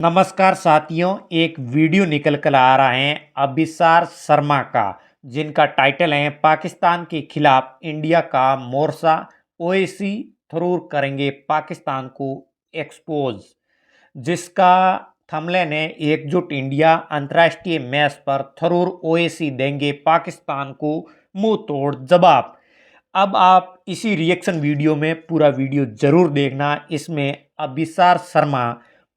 नमस्कार साथियों, एक वीडियो निकल कर आ रहा है अभिसार शर्मा का, जिनका टाइटल है पाकिस्तान के खिलाफ इंडिया का मोर्चा, ओवैसी थरूर करेंगे पाकिस्तान को एक्सपोज। जिसका थंबनेल है एकजुट इंडिया, अंतर्राष्ट्रीय मैच पर थरूर ओवैसी देंगे पाकिस्तान को मुंह तोड़ जवाब। अब आप इसी रिएक्शन वीडियो में पूरा वीडियो जरूर देखना। इसमें अभिसार शर्मा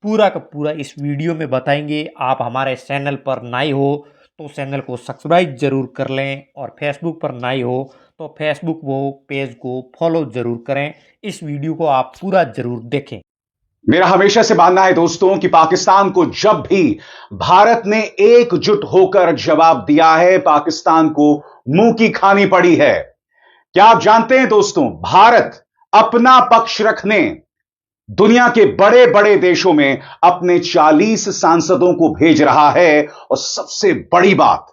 पूरा का पूरा इस वीडियो में बताएंगे। आप हमारे चैनल पर नए हो तो चैनल को सब्सक्राइब जरूर कर लें, और फेसबुक पर नए हो तो फेसबुक वो पेज को फॉलो जरूर करें। इस वीडियो को आप पूरा जरूर देखें। मेरा हमेशा से मानना है दोस्तों कि पाकिस्तान को जब भी भारत ने एकजुट होकर जवाब दिया है, पाकिस्तान को मुंह की खानी पड़ी है। क्या आप जानते हैं दोस्तों, भारत अपना पक्ष रखने दुनिया के बड़े बड़े देशों में अपने 40 सांसदों को भेज रहा है। और सबसे बड़ी बात,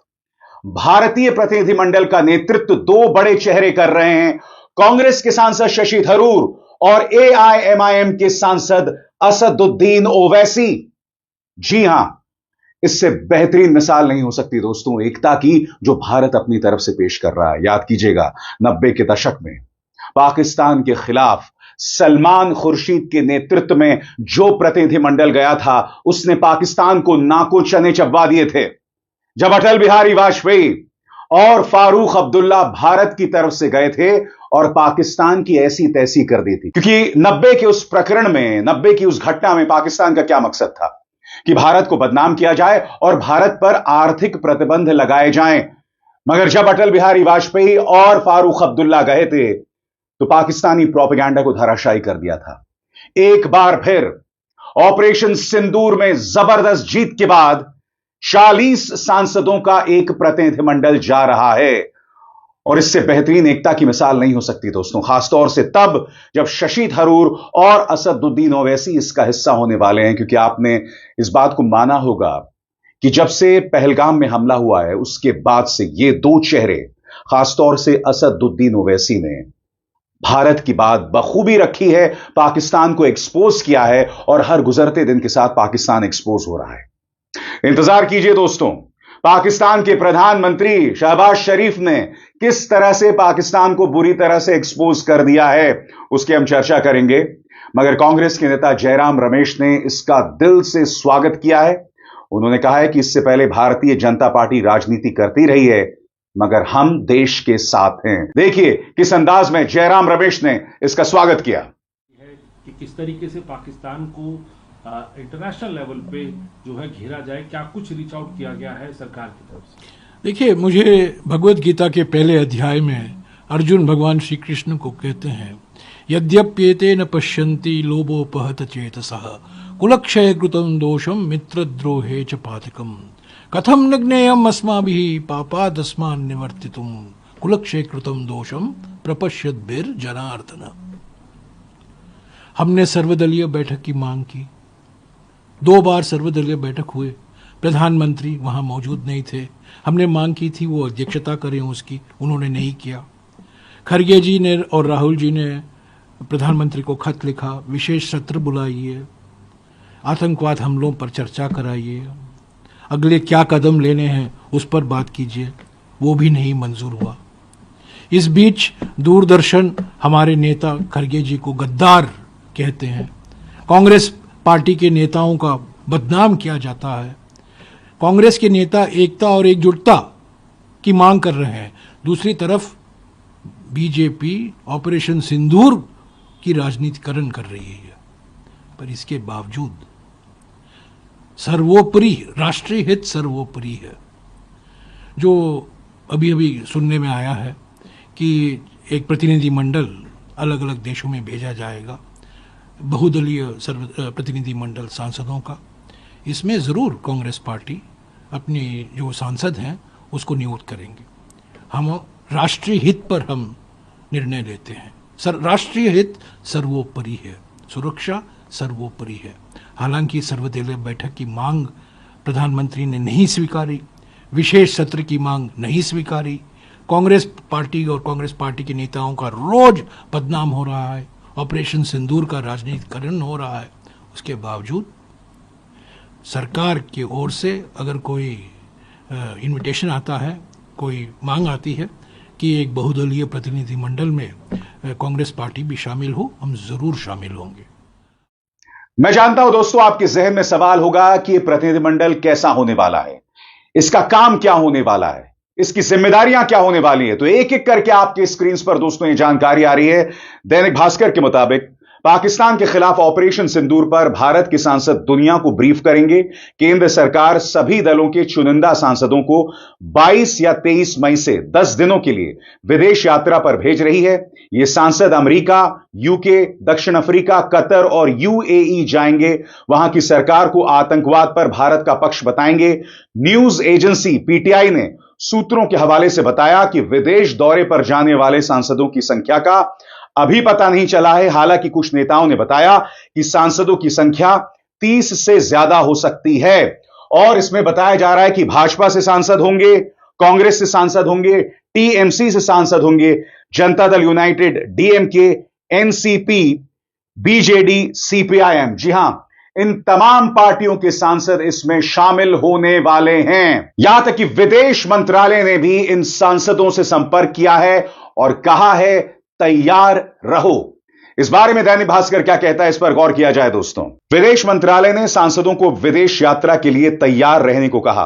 भारतीय प्रतिनिधिमंडल का नेतृत्व दो बड़े चेहरे कर रहे हैं, कांग्रेस के सांसद शशि थरूर और एआईएमआईएम के सांसद असदुद्दीन ओवैसी। जी हां, इससे बेहतरीन मिसाल नहीं हो सकती दोस्तों एकता की, जो भारत अपनी तरफ से पेश कर रहा है। याद कीजिएगा, 90 के दशक में पाकिस्तान के खिलाफ सलमान खुर्शीद के नेतृत्व में जो प्रतिनिधिमंडल गया था, उसने पाकिस्तान को नाको चने चबवा दिए थे। जब अटल बिहारी वाजपेयी और फारूक अब्दुल्ला भारत की तरफ से गए थे और पाकिस्तान की ऐसी तैसी कर दी थी, क्योंकि 90 के उस प्रकरण में, 90 की उस घटना में पाकिस्तान का क्या मकसद था कि भारत को बदनाम किया जाए और भारत पर आर्थिक प्रतिबंध लगाए जाएं। मगर जब अटल बिहारी वाजपेयी और फारूक अब्दुल्ला गए थे तो पाकिस्तानी प्रोपेगेंडा को धराशायी कर दिया था। एक बार फिर ऑपरेशन सिंदूर में जबरदस्त जीत के बाद 40 सांसदों का एक प्रतिनिधिमंडल जा रहा है, और इससे बेहतरीन एकता की मिसाल नहीं हो सकती दोस्तों, खासतौर से तब जब शशि थरूर और असदुद्दीन ओवैसी इसका हिस्सा होने वाले हैं। क्योंकि आपने इस बात को माना होगा कि जब से पहलगाम में हमला हुआ है, उसके बाद से ये दो चेहरे, खासतौर से असदुद्दीन ओवैसी ने भारत की बात बखूबी रखी है, पाकिस्तान को एक्सपोज किया है, और हर गुजरते दिन के साथ पाकिस्तान एक्सपोज हो रहा है। इंतजार कीजिए दोस्तों, पाकिस्तान के प्रधानमंत्री शहबाज शरीफ ने किस तरह से पाकिस्तान को बुरी तरह से एक्सपोज कर दिया है, उसकी हम चर्चा करेंगे। मगर कांग्रेस के नेता जयराम रमेश ने इसका दिल से स्वागत किया है। उन्होंने कहा है कि इससे पहले भारतीय जनता पार्टी राजनीति करती रही है, मगर हम देश के साथ हैं। देखिए किस अंदाज में जयराम रमेश ने इसका स्वागत किया है कि किस तरीके से पाकिस्तान को इंटरनेशनल लेवल पे जो है घेरा जाए। क्या कुछ रीच आउट किया गया है सरकार की तरफ से? देखिए, मुझे भगवत गीता के पहले अध्याय में अर्जुन भगवान श्री कृष्ण को कहते हैं, यद्यप्येते न पश्यन्ति लोभोपहत चेतसः कुलक्षय कृतं दोषम मित्रद्रोहे च पातकम कथम न ज्ञेयम अस्माभिः पापादस्मान् निवर्तितुम कुलक्षय कृतं दोषम प्रपश्यद्भिर जनार्दन। हमने सर्वदलीय बैठक की मांग की। 2 बार सर्वदलीय बैठक हुए, प्रधानमंत्री वहां मौजूद नहीं थे। हमने मांग की थी वो अध्यक्षता करें उसकी, उन्होंने नहीं किया। खरगे जी ने और राहुल जी ने प्रधानमंत्री को खत लिखा, विशेष सत्र बुलाइए, आतंकवाद हमलों पर चर्चा कराइए, अगले क्या कदम लेने हैं उस पर बात कीजिए। वो भी नहीं मंजूर हुआ। इस बीच दूरदर्शन हमारे नेता खरगे जी को गद्दार कहते हैं, कांग्रेस पार्टी के नेताओं का बदनाम किया जाता है। कांग्रेस के नेता एकता और एकजुटता की मांग कर रहे हैं, दूसरी तरफ बीजेपी ऑपरेशन सिंदूर की राजनीतिकरण कर रही है। पर इसके बावजूद सर्वोपरि राष्ट्रीय हित सर्वोपरि है। जो अभी अभी सुनने में आया है कि एक प्रतिनिधिमंडल अलग अलग देशों में भेजा जाएगा, बहुदलीय प्रतिनिधिमंडल सांसदों का, इसमें ज़रूर कांग्रेस पार्टी अपने जो सांसद हैं उसको नियुक्त करेंगे। हम राष्ट्रीय हित पर हम निर्णय लेते हैं। राष्ट्रीय हित सर्वोपरि है, सुरक्षा सर्वोपरि है। हालांकि सर्वदलीय बैठक की मांग प्रधानमंत्री ने नहीं स्वीकारी, विशेष सत्र की मांग नहीं स्वीकारी। कांग्रेस पार्टी और कांग्रेस पार्टी के नेताओं का रोज बदनाम हो रहा है, ऑपरेशन सिंदूर का राजनीतिकरण हो रहा है। उसके बावजूद सरकार की ओर से अगर कोई इनविटेशन आता है, कोई मांग आती है कि एक बहुदलीय प्रतिनिधिमंडल में कांग्रेस पार्टी भी शामिल हो, हम जरूर शामिल होंगे। मैं जानता हूं दोस्तों आपके जहन में सवाल होगा कि यह प्रतिनिधिमंडल कैसा होने वाला है, इसका काम क्या होने वाला है, इसकी जिम्मेदारियां क्या होने वाली है। तो एक एक करके आपके स्क्रीन पर दोस्तों ये जानकारी आ रही है। दैनिक भास्कर के मुताबिक पाकिस्तान के खिलाफ ऑपरेशन सिंदूर पर भारत के सांसद दुनिया को ब्रीफ करेंगे। केंद्र सरकार सभी दलों के चुनिंदा सांसदों को 22 या 23 मई से 10 दिनों के लिए विदेश यात्रा पर भेज रही है। ये सांसद अमेरिका, यूके, दक्षिण अफ्रीका, कतर और यूएई जाएंगे। वहां की सरकार को आतंकवाद पर भारत का पक्ष बताएंगे। न्यूज एजेंसी पीटीआई ने सूत्रों के हवाले से बताया कि विदेश दौरे पर जाने वाले सांसदों की संख्या का अभी पता नहीं चला है। हालांकि कुछ नेताओं ने बताया कि सांसदों की संख्या 30 से ज्यादा हो सकती है और इसमें बताया जा रहा है कि भाजपा से सांसद होंगे, कांग्रेस से सांसद होंगे, टीएमसी से सांसद होंगे, Janata Dal united, DMK, NCP, BJD, CPIM. जी हां, इन तमाम पार्टियों के सांसद इसमें शामिल होने वाले हैं। यहां तक कि विदेश मंत्रालय ने भी इन सांसदों से संपर्क किया है और कहा है तैयार रहो। इस बारे में दैनिक भास्कर क्या कहता है, इस पर गौर किया जाए दोस्तों। विदेश मंत्रालय ने सांसदों को विदेश यात्रा के लिए तैयार रहने को कहा।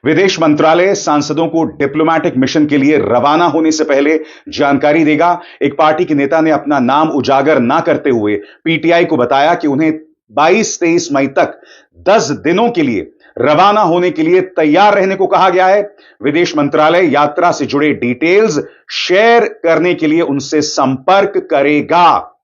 विदेश मंत्रालय सांसदों को डिप्लोमैटिक मिशन के लिए रवाना होने से पहले जानकारी देगा। एक पार्टी के नेता ने अपना नाम उजागर ना करते हुए पीटीआई को बताया कि उन्हें 22-23 मई तक 10 दिनों के लिए रवाना होने के लिए तैयार रहने को कहा गया है। विदेश मंत्रालय यात्रा से जुड़े डिटेल्स शेयर करने के लिए उनसे संपर्क करेगा।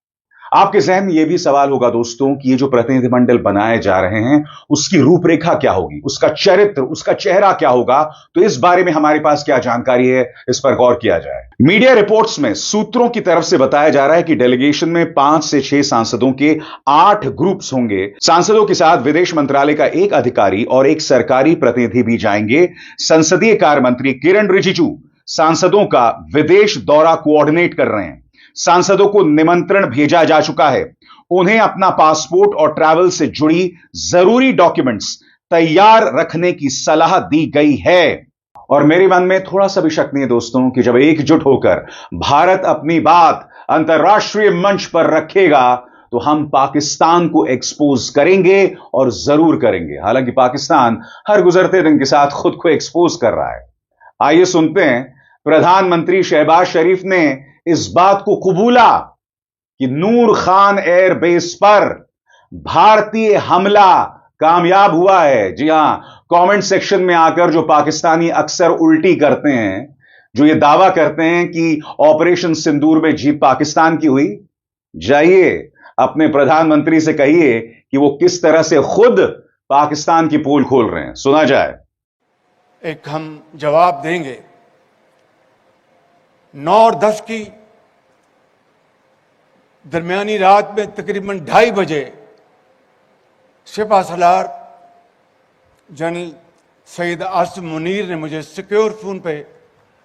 आपके जहन में यह भी सवाल होगा दोस्तों कि ये जो प्रतिनिधिमंडल बनाए जा रहे हैं उसकी रूपरेखा क्या होगी, उसका चरित्र, उसका चेहरा क्या होगा। तो इस बारे में हमारे पास क्या जानकारी है, इस पर गौर किया जाए। मीडिया रिपोर्ट्स में सूत्रों की तरफ से बताया जा रहा है कि डेलीगेशन में 5 से 6 सांसदों के 8 ग्रुप्स होंगे। सांसदों के साथ विदेश मंत्रालय का एक अधिकारी और एक सरकारी प्रतिनिधि भी जाएंगे। संसदीय कार्य मंत्री किरण रिजिजू सांसदों का विदेश दौरा कोऑर्डिनेट कर रहे हैं। सांसदों को निमंत्रण भेजा जा चुका है। उन्हें अपना पासपोर्ट और ट्रैवल से जुड़ी जरूरी डॉक्यूमेंट्स तैयार रखने की सलाह दी गई है। और मेरे मन में थोड़ा सा भी शक नहीं है दोस्तों कि जब एकजुट होकर भारत अपनी बात अंतर्राष्ट्रीय मंच पर रखेगा तो हम पाकिस्तान को एक्सपोज करेंगे और जरूर करेंगे। हालांकि पाकिस्तान हर गुजरते दिन के साथ खुद को एक्सपोज कर रहा है। आइए सुनते हैं प्रधानमंत्री शहबाज शरीफ ने इस बात को कबूला कि नूर खान एयरबेस पर भारतीय हमला कामयाब हुआ है। जी हां, कमेंट सेक्शन में आकर जो पाकिस्तानी अक्सर उल्टी करते हैं, जो ये दावा करते हैं कि ऑपरेशन सिंदूर में जीत पाकिस्तान की हुई, जाइए अपने प्रधानमंत्री से कहिए कि वो किस तरह से खुद पाकिस्तान की पोल खोल रहे हैं। सुना जाए। एक हम जवाब देंगे। 9 और 10 की दरमियानी रात में तकरीबन 2:30 बजे सिपह सलार जनरल सैयद आसिम मुनीर ने मुझे सिक्योर फोन पे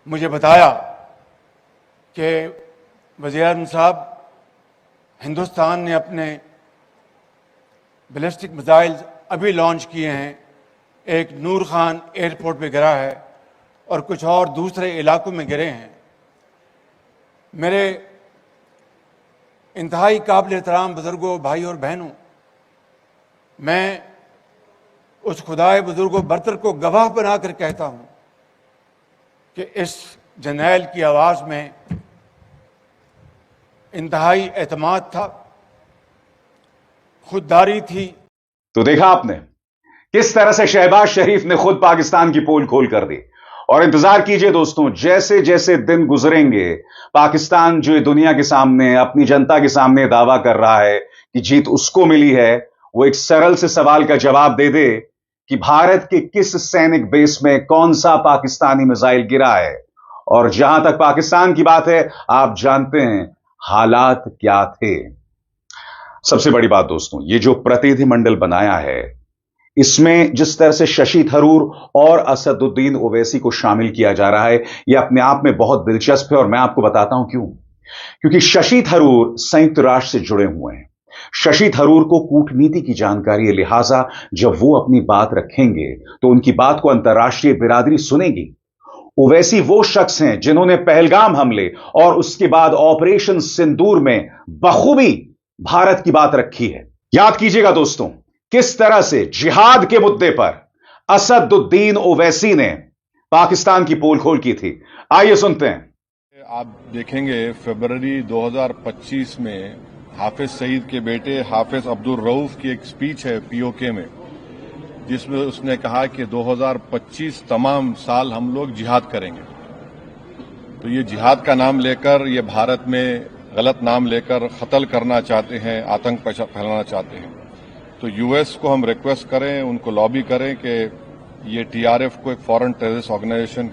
मुझे बताया कि वज़ीर-ए-आज़म साहब, हिंदुस्तान ने अपने बैलिस्टिक मिसाइल अभी लॉन्च किए हैं। एक नूर खान एयरपोर्ट पे गिरा है और कुछ और दूसरे इलाकों में गिरे हैं। मेरे इंतहाई काबिल एहतराम बुजुर्गों, भाई और बहनों, मैं उस खुदाए बुजुर्गों बरतर को गवाह बनाकर कहता हूं कि इस जर्नैल की आवाज़ में इंतहाई एतमाद था, खुददारी थी। तो देखा आपने किस तरह से शहबाज शरीफ ने खुद पाकिस्तान की पोल खोल कर दी। और इंतजार कीजिए दोस्तों, जैसे जैसे दिन गुजरेंगे पाकिस्तान जो दुनिया के सामने, अपनी जनता के सामने दावा कर रहा है कि जीत उसको मिली है, वो एक सरल से सवाल का जवाब दे दे कि भारत के किस सैनिक बेस में कौन सा पाकिस्तानी मिसाइल गिरा है। और जहां तक पाकिस्तान की बात है, आप जानते हैं हालात क्या थे। सबसे बड़ी बात दोस्तों, ये जो प्रतिनिधिमंडल बनाया है, इसमें जिस तरह से शशि थरूर और असदुद्दीन ओवैसी को शामिल किया जा रहा है, यह अपने आप में बहुत दिलचस्प है। और मैं आपको बताता हूं क्यों। क्योंकि शशि थरूर संयुक्त राष्ट्र से जुड़े हुए हैं। शशि थरूर को कूटनीति की जानकारी है, लिहाजा जब वो अपनी बात रखेंगे तो उनकी बात को अंतर्राष्ट्रीय बिरादरी सुनेगी। ओवैसी वो शख्स हैं जिन्होंने पहलगाम हमले और उसके बाद ऑपरेशन सिंदूर में बखूबी भारत की बात रखी है। याद कीजिएगा दोस्तों, किस तरह से जिहाद के मुद्दे पर असदुद्दीन ओवैसी ने पाकिस्तान की पोल खोल की थी। आइए सुनते हैं। आप देखेंगे फरवरी 2025 में हाफिज सईद के बेटे हाफिज अब्दुल रऊफ की एक स्पीच है पीओके में, जिसमें उसने कहा कि 2025 तमाम साल हम लोग जिहाद करेंगे। तो ये जिहाद का नाम लेकर, ये भारत में गलत नाम लेकर कत्ल करना चाहते हैं, आतंक फैलाना चाहते हैं। तो यूएस को हम रिक्वेस्ट करें, उनको लॉबी करें कि ये टीआरएफ को एक फॉरेन टेररिस्ट ऑर्गेनाइजेशन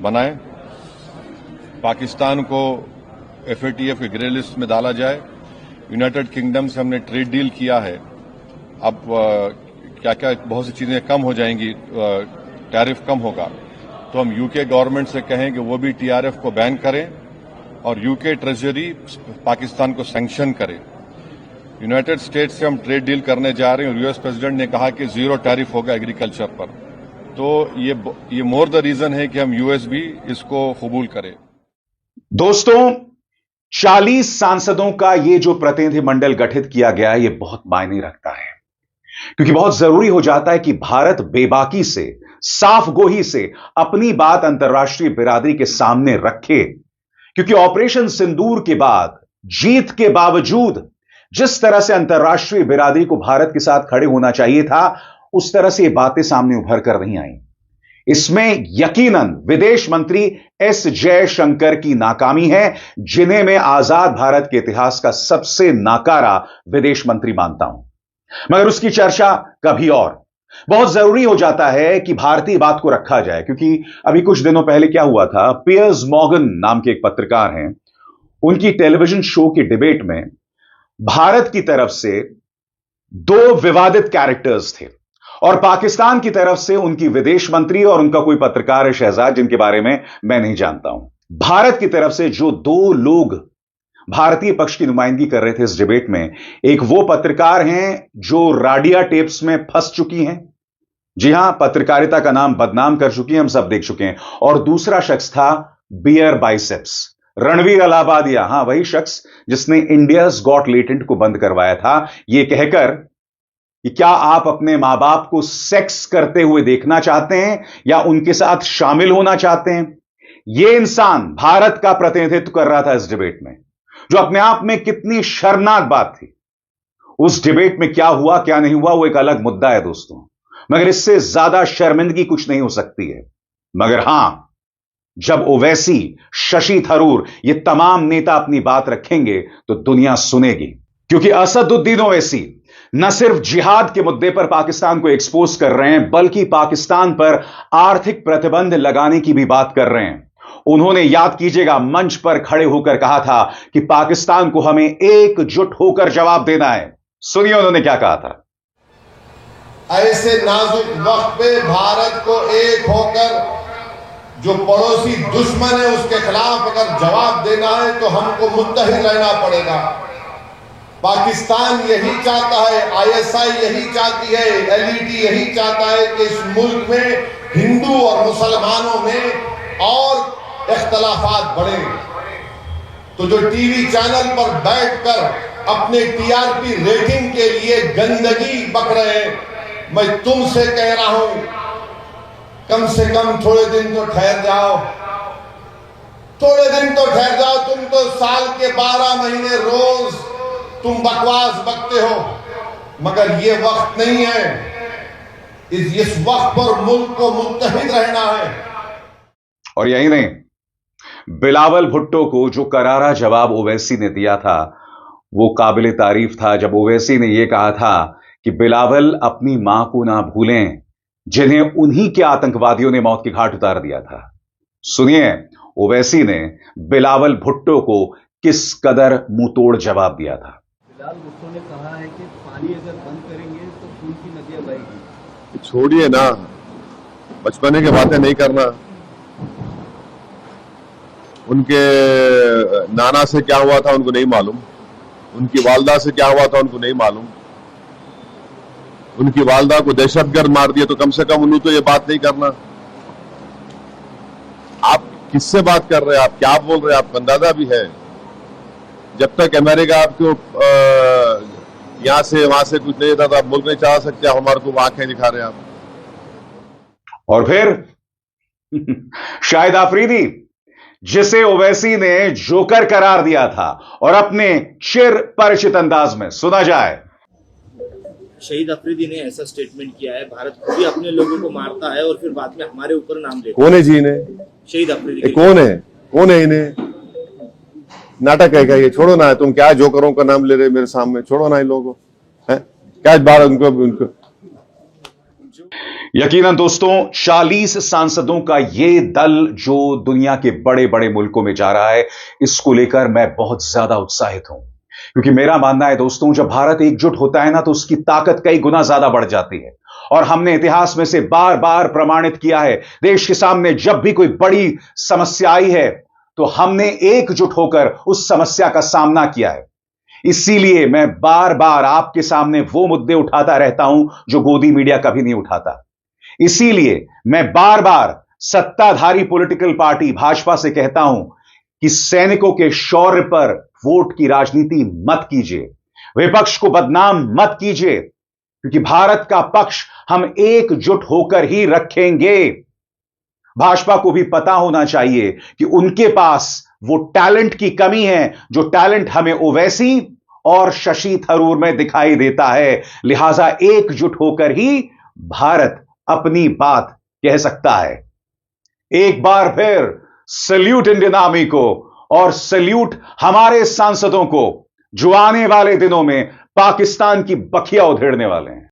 बनाए, पाकिस्तान को एफएटीएफ की ग्रे लिस्ट में डाला जाए। यूनाइटेड किंगडम से हमने ट्रेड डील किया है, अब क्या क्या बहुत सी चीजें कम हो जाएंगी, टैरिफ कम होगा। तो हम यूके गवर्नमेंट से कहें कि वो भी टीआरएफ को बैन करें और यूके ट्रेजरी पाकिस्तान को सैंक्शन करे। यूनाइटेड स्टेट्स से हम ट्रेड डील करने जा रहे हैं और यूएस प्रेसिडेंट ने कहा कि 0 टैरिफ होगा एग्रीकल्चर पर। तो ये मोर द रीजन है कि हम यूएस भी इसको कबूल करें। दोस्तों, 40 सांसदों का यह जो प्रतिनिधिमंडल गठित किया गया है, यह बहुत मायने रखता है, क्योंकि बहुत जरूरी हो जाता है कि भारत बेबाकी से, साफगोही से अपनी बात अंतर्राष्ट्रीय बिरादरी के सामने रखे। क्योंकि ऑपरेशन सिंदूर के बाद जीत के बावजूद जिस तरह से अंतर्राष्ट्रीय बिरादरी को भारत के साथ खड़े होना चाहिए था, उस तरह से ये बातें सामने उभर कर नहीं आई। इसमें यकीनन विदेश मंत्री एस जयशंकर की नाकामी है, जिन्हें मैं आजाद भारत के इतिहास का सबसे नाकारा विदेश मंत्री मानता हूं। मगर उसकी चर्चा कभी और। बहुत जरूरी हो जाता है कि भारतीय बात को रखा जाए, क्योंकि अभी कुछ दिनों पहले क्या हुआ था, पियर्स मॉर्गन नाम के एक पत्रकार हैं, उनकी टेलीविजन शो की डिबेट में भारत की तरफ से 2 विवादित कैरेक्टर्स थे और पाकिस्तान की तरफ से उनकी विदेश मंत्री और उनका कोई पत्रकार है शहजाद, जिनके बारे में मैं नहीं जानता हूं। भारत की तरफ से जो 2 लोग भारतीय पक्ष की नुमाइंदगी कर रहे थे इस डिबेट में, एक वो पत्रकार हैं जो राडिया टेप्स में फंस चुकी हैं, जी हां, पत्रकारिता का नाम बदनाम कर चुकी हैं, हम सब देख चुके हैं। और दूसरा शख्स था बियर बाइसेप्स, रणवीर अलाहाबादिया, हां वही शख्स जिसने इंडियाज गॉट लेटेंट को बंद करवाया था, यह कहकर कि क्या आप अपने मां बाप को सेक्स करते हुए देखना चाहते हैं या उनके साथ शामिल होना चाहते हैं। यह इंसान भारत का प्रतिनिधित्व कर रहा था इस डिबेट में, जो अपने आप में कितनी शर्मनाक बात थी। उस डिबेट में क्या हुआ क्या नहीं हुआ वो एक अलग मुद्दा है दोस्तों, मगर इससे ज्यादा शर्मिंदगी कुछ नहीं हो सकती है। मगर हां, जब ओवैसी, शशि थरूर, ये तमाम नेता अपनी बात रखेंगे तो दुनिया सुनेगी। क्योंकि असदुद्दीन ओवैसी न सिर्फ जिहाद के मुद्दे पर पाकिस्तान को एक्सपोज कर रहे हैं, बल्कि पाकिस्तान पर आर्थिक प्रतिबंध लगाने की भी बात कर रहे हैं। उन्होंने, याद कीजिएगा, मंच पर खड़े होकर कहा था कि पाकिस्तान को हमें एकजुट होकर जवाब देना है। सुनिए उन्होंने क्या कहा था। ऐसे नाजुक वक्त पे भारत को एक होकर जो पड़ोसी दुश्मन है उसके खिलाफ अगर जवाब देना है तो हमको मुत्तहिद रहना पड़ेगा। पाकिस्तान यही चाहता है, आईएसआई यही चाहती है, एलईडी यही चाहता है कि इस मुल्क में हिंदू और मुसलमानों में और इख्तलाफात बढ़े। तो जो टीवी चैनल पर बैठकर अपने टीआरपी रेटिंग के लिए गंदगी बक रहे हैं, मैं तुमसे कह रहा हूं, कम से कम थोड़े दिन तो ठहर जाओ, थोड़े दिन तो ठहर जाओ। तुम तो साल के 12 महीने रोज तुम बकवास बकते हो, मगर ये वक्त नहीं है। इस वक्त पर मुल्क को मुत्तहिद रहना है। और यही नहीं, बिलावल भुट्टो को जो करारा जवाब ओवैसी ने दिया था वो काबिल तारीफ था, जब ओवैसी ने यह कहा था कि बिलावल अपनी मां को ना भूलें जिन्हें उन्हीं के आतंकवादियों ने मौत के घाट उतार दिया था। सुनिए ओवैसी ने बिलावल भुट्टो को किस कदर मुंहतोड़ जवाब दिया था। बिलावल भुट्टो ने कहा है कि पानी अगर बंद करेंगे तो खून की नदियां बहेगी। छोड़िए ना, बचपने की बातें नहीं करना। उनके नाना से क्या हुआ था उनको नहीं मालूम। उनकी वालदा से क्या हुआ था उनको नहीं मालूम। उनकी वालदा को दहशतगर्द मार दिया तो कम से कम उन्होंने तो ये बात नहीं करना। आप किससे बात कर रहे हैं? आप क्या बोल रहे हैं? आपको अंदाजा भी है जब तक अमेरिका आपको यहां से वहां से कुछ नहीं था तो आप मुल्क नहीं चाह सकते। आप हमारे को आंखें दिखा रहे हैं आप। और फिर शाहिद आफरीदी, जिसे ओवैसी ने जोकर करार दिया था, और अपने चिर परिचित अंदाज में सुना जाए। शहीद अफरीदी ने ऐसा स्टेटमेंट किया है, भारत खुद भी अपने लोगों को मारता है और फिर बाद में हमारे ऊपर नाम लेता है। कौन है जी ने? शहीद अफरीदी कौन है? कौन है इन्हें? नाटक है क्या ये? छोड़ो ना, तुम क्या जोकरों का नाम ले रहे मेरे सामने? छोड़ो ना इन लोगों को, क्या बात उनको। यकीनन दोस्तों, 40 सांसदों का ये दल जो दुनिया के बड़े बड़े मुल्कों में जा रहा है, इसको लेकर मैं बहुत ज्यादा उत्साहित हूं, क्योंकि मेरा मानना है दोस्तों, जब भारत एकजुट होता है ना, तो उसकी ताकत कई गुना ज्यादा बढ़ जाती है। और हमने इतिहास में से बार बार प्रमाणित किया है, देश के सामने जब भी कोई बड़ी समस्या आई है तो हमने एकजुट होकर उस समस्या का सामना किया है। इसीलिए मैं बार बार आपके सामने वो मुद्दे उठाता रहता हूं जो गोदी मीडिया कभी नहीं उठाता। इसीलिए मैं बार बार सत्ताधारी पॉलिटिकल पार्टी भाजपा से कहता हूं कि सैनिकों के शौर्य पर वोट की राजनीति मत कीजिए, विपक्ष को बदनाम मत कीजिए, क्योंकि भारत का पक्ष हम एकजुट होकर ही रखेंगे। भाजपा को भी पता होना चाहिए कि उनके पास वो टैलेंट की कमी है, जो टैलेंट हमें ओवैसी और शशि थरूर में दिखाई देता है। लिहाजा एकजुट होकर ही भारत अपनी बात कह सकता है। एक बार फिर सल्यूट इंडियन आर्मी को, और सल्यूट हमारे सांसदों को, जो आने वाले दिनों में पाकिस्तान की बखिया उधेड़ने वाले हैं।